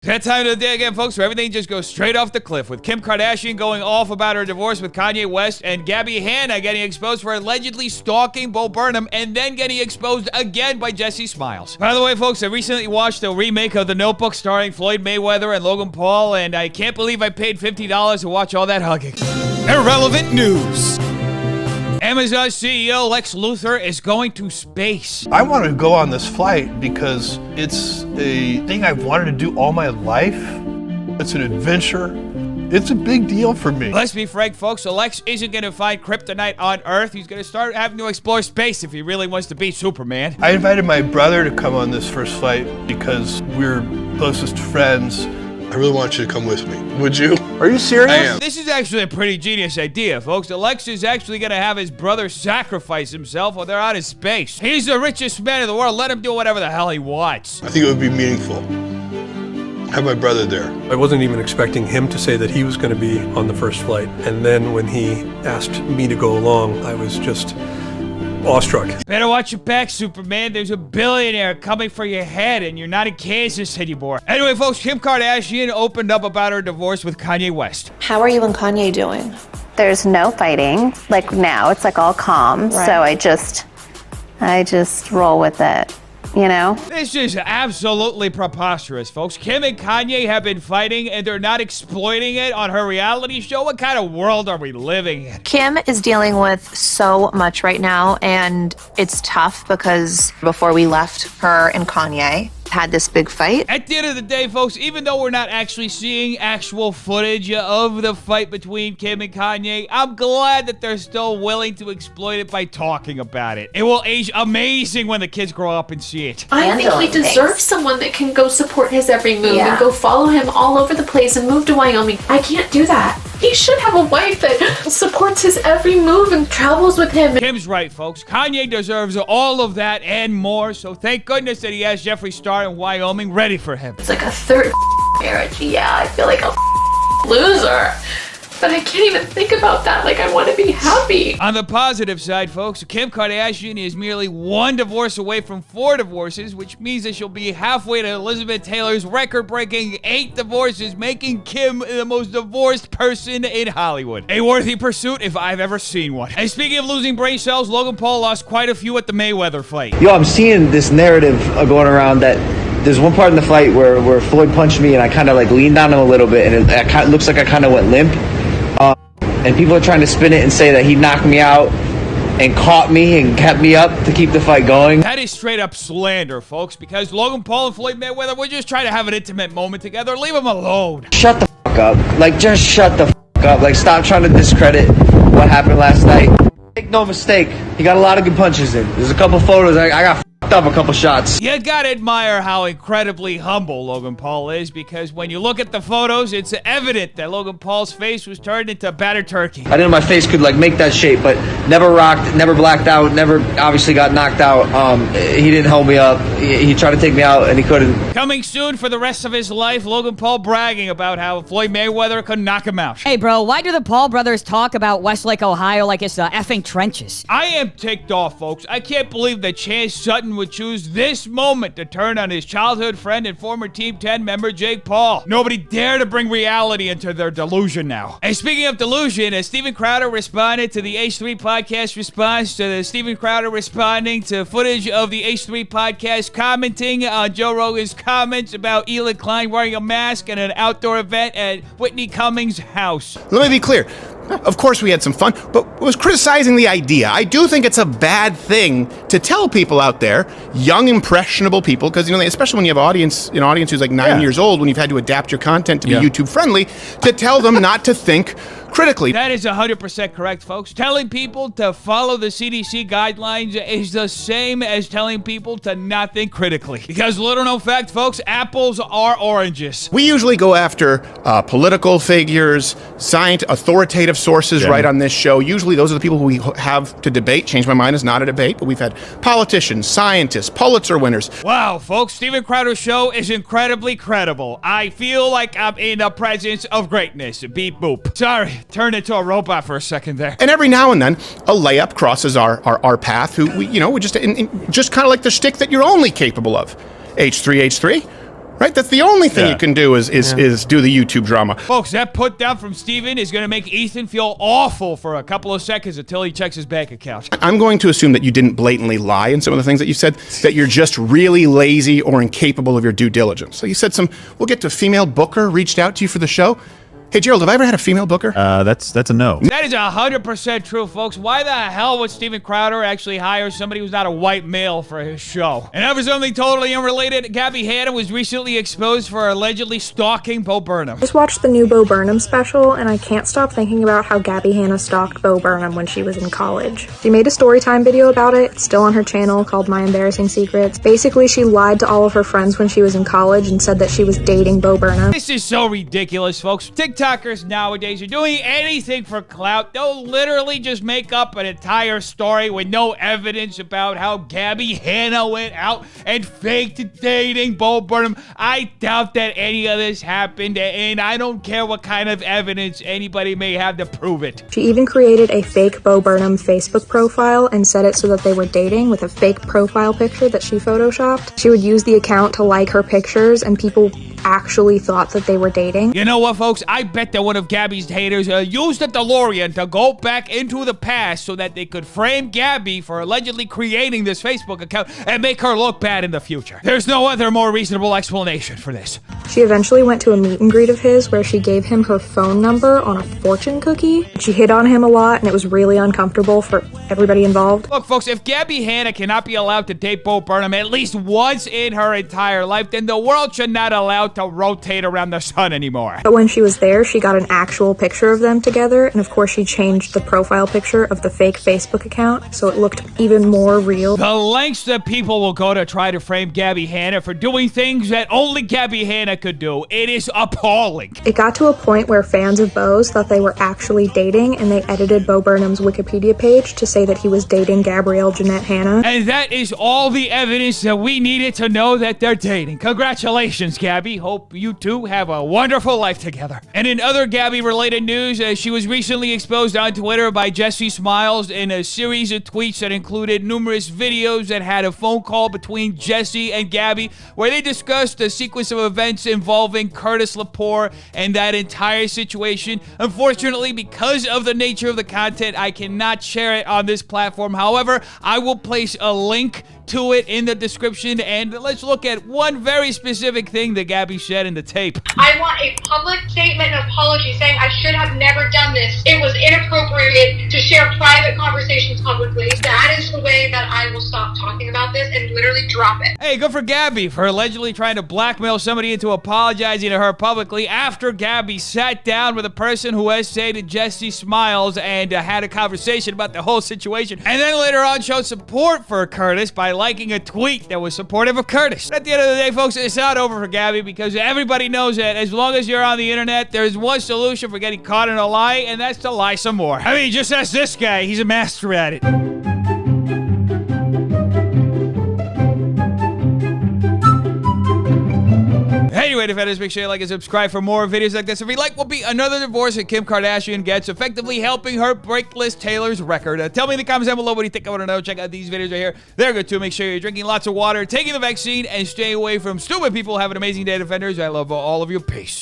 That time of the day again, folks, where everything just goes straight off the cliff, with Kim Kardashian going off about her divorce with Kanye West and Gabbie Hanna getting exposed for allegedly stalking Bo Burnham and then getting exposed again by Jessi Smiles. By the way, folks, I recently watched a remake of The Notebook starring Floyd Mayweather and Logan Paul, and I can't believe I paid $50 to watch all that hugging. Irrelevant news. Amazon CEO Lex Luthor is going to space. I wanted to go on this flight because it's a thing I've wanted to do all my life. It's an adventure. It's a big deal for me. Let's be frank, folks. Lex isn't going to find kryptonite on Earth. He's going to start having to explore space if he really wants to be Superman. I invited my brother to come on this first flight because we're closest friends. I really want you to come with me. Would you? Are you serious? I am. This is actually a pretty genius idea, folks. Lex is actually going to have his brother sacrifice himself while they're out in space. He's the richest man in the world. Let him do whatever the hell he wants. I think it would be meaningful. Have my brother there. I wasn't even expecting him to say that he was going to be on the first flight. And then when he asked me to go along, I was just awestruck. Better watch your back, Superman. There's a billionaire coming for your head, and you're not in Kansas anymore. Anyway, folks, Kim Kardashian opened up about her divorce with Kanye West. How are you and Kanye doing? There's no fighting. Like now, it's like all calm. Right. So I just roll with it. You know? This is absolutely preposterous, folks. Kim and Kanye have been fighting and they're not exploiting it on her reality show. What kind of world are we living in? Kim is dealing with so much right now, and it's tough because before we left, her and Kanye had this big fight. At the end of the day, folks, even though we're not actually seeing actual footage of the fight between Kim and Kanye, I'm glad that they're still willing to exploit it by talking about it. It will age amazing when the kids grow up and see it. I think he deserves someone that can go support his every move and go follow him all over the place and move to Wyoming. I can't do that. He should have a wife that supports his every move and travels with him. Kim's right, folks. Kanye deserves all of that and more, so thank goodness that he has Jeffree Star in Wyoming ready for him. It's like a third marriage. Yeah, I feel like a loser. But I can't even think about that. Like, I want to be happy. On the positive side, folks, Kim Kardashian is merely one divorce away from 4 divorces, which means that she'll be halfway to Elizabeth Taylor's record-breaking 8 divorces, making Kim the most divorced person in Hollywood. A worthy pursuit if I've ever seen one. And speaking of losing brain cells, Logan Paul lost quite a few at the Mayweather fight. Yo, I'm seeing this narrative going around that there's one part in the fight where Floyd punched me and I kind of like leaned on him a little bit and it looks like I kind of went limp. And people are trying to spin it and say that he knocked me out and caught me and kept me up to keep the fight going. That is straight up slander, folks, because Logan Paul and Floyd Mayweather were just trying to have an intimate moment together. Leave them alone. Shut the fuck up. Like, just shut the fuck up. Like, stop trying to discredit what happened last night. Make no mistake, he got a lot of good punches in. There's a couple photos, I got fucked up a couple shots. You gotta admire how incredibly humble Logan Paul is, because when you look at the photos, it's evident that Logan Paul's face was turned into battered turkey. I didn't know my face could like make that shape, but never rocked, never blacked out, never obviously got knocked out. He didn't hold me up. He tried to take me out and he couldn't. Coming soon for the rest of his life, Logan Paul bragging about how Floyd Mayweather could knock him out. Hey bro, why do the Paul brothers talk about Westlake, Ohio like it's the effing trenches? I am ticked off, folks. I can't believe that Chance Sutton would choose this moment to turn on his childhood friend and former Team 10 member Jake Paul. Nobody dare to bring reality into their delusion now. And speaking of delusion, as Steven Crowder responded to the H3 podcast response to the Steven Crowder responding to footage of the H3 podcast commenting on Joe Rogan's comments about Elon Klein wearing a mask at an outdoor event at Whitney Cummings' house. Let me be clear. Of course we had some fun, but was criticizing the idea. I do think it's a bad thing to tell people out there, young, impressionable people, because, you know, especially when you have an audience who's like 9 years old, when you've had to adapt your content to be YouTube friendly, to tell them not to think critically. That is 100% correct, folks. Telling people to follow the CDC guidelines is the same as telling people to not think critically. Because little known fact, folks, apples are oranges. We usually go after political figures, authoritative sources right on this show. Usually those are the people who we have to debate. Change My Mind is not a debate, but we've had politicians, scientists, Pulitzer winners. Wow, folks, Steven Crowder's show is incredibly credible. I feel like I'm in the presence of greatness. Beep boop. Sorry. Turned into a robot for a second there. And every now and then, a layup crosses our path who we just kind of like the shtick that you're only capable of. H3, right? That's the only thing you can do is do the YouTube drama. Folks, that put down from Steven is going to make Ethan feel awful for a couple of seconds until he checks his bank account. I'm going to assume that you didn't blatantly lie in some of the things that you said, that you're just really lazy or incapable of your due diligence. So you said we'll get to a female booker reached out to you for the show. Hey, Gerald, have I ever had a female booker? That's a no. That is 100% true, folks. Why the hell would Steven Crowder actually hire somebody who's not a white male for his show? And that was something totally unrelated. Gabbie Hanna was recently exposed for allegedly stalking Bo Burnham. Just watched the new Bo Burnham special, and I can't stop thinking about how Gabbie Hanna stalked Bo Burnham when she was in college. She made a storytime video about it. It's still on her channel, called My Embarrassing Secrets. Basically, she lied to all of her friends when she was in college and said that she was dating Bo Burnham. This is so ridiculous, folks. TikTokers nowadays are doing anything for clout. They'll literally just make up an entire story with no evidence about how Gabbie Hanna went out and faked dating Bo Burnham. I doubt that any of this happened, and I don't care what kind of evidence anybody may have to prove it. She even created a fake Bo Burnham Facebook profile and set it so that they were dating with a fake profile picture that she photoshopped. She would use the account to like her pictures, and people actually thought that they were dating. You know what, folks? I bet that one of Gabbie's haters used a DeLorean to go back into the past so that they could frame Gabbie for allegedly creating this Facebook account and make her look bad in the future. There's no other more reasonable explanation for this. She eventually went to a meet and greet of his where she gave him her phone number on a fortune cookie. She hit on him a lot, and it was really uncomfortable for everybody involved. Look, folks, if Gabbie Hanna cannot be allowed to date Bo Burnham at least once in her entire life, then the world should not allow to rotate around the sun anymore. But when she was there, she got an actual picture of them together, and of course she changed the profile picture of the fake Facebook account so it looked even more real. The lengths that people will go to try to frame Gabbie Hanna for doing things that only Gabbie Hanna could do, it is appalling. It got to a point where fans of Bo's thought they were actually dating, and they edited Bo Burnham's Wikipedia page to say that he was dating Gabrielle Jeanette Hanna. And that is all the evidence that we needed to know that they're dating. Congratulations, Gabbie. Hope you two have a wonderful life together. And in other Gabbie-related news, she was recently exposed on Twitter by Jessi Smiles in a series of tweets that included numerous videos that had a phone call between Jessi and Gabbie, where they discussed a sequence of events involving Curtis Lepore and that entire situation. Unfortunately, because of the nature of the content, I cannot share it on this platform. However, I will place a link to it in the description, and let's look at one very specific thing that Gabbie said in the tape. I want a public statement and apology saying I should have never done this. It was inappropriate to share private conversations publicly. That is the way that I will stop talking about this and literally drop it. Hey, good for Gabbie for allegedly trying to blackmail somebody into apologizing to her publicly after Gabbie sat down with a person who essayed Jessi Smiles and had a conversation about the whole situation, and then later on showed support for Curtis by liking a tweet that was supportive of Curtis. At the end of the day, folks, it's not over for Gabbie, because everybody knows that as long as you're on the internet, there's one solution for getting caught in a lie, and that's to lie some more. I mean, just ask this guy. He's a master at it. Anyway, defenders, make sure you like and subscribe for more videos like this. If you like, will be another divorce that Kim Kardashian gets, effectively helping her break Liz Taylor's record. Tell me in the comments down below what you think. I want to know. Check out these videos right here. They're good too. Make sure you're drinking lots of water, taking the vaccine, and stay away from stupid people. Have an amazing day, defenders. I love all of you. Peace.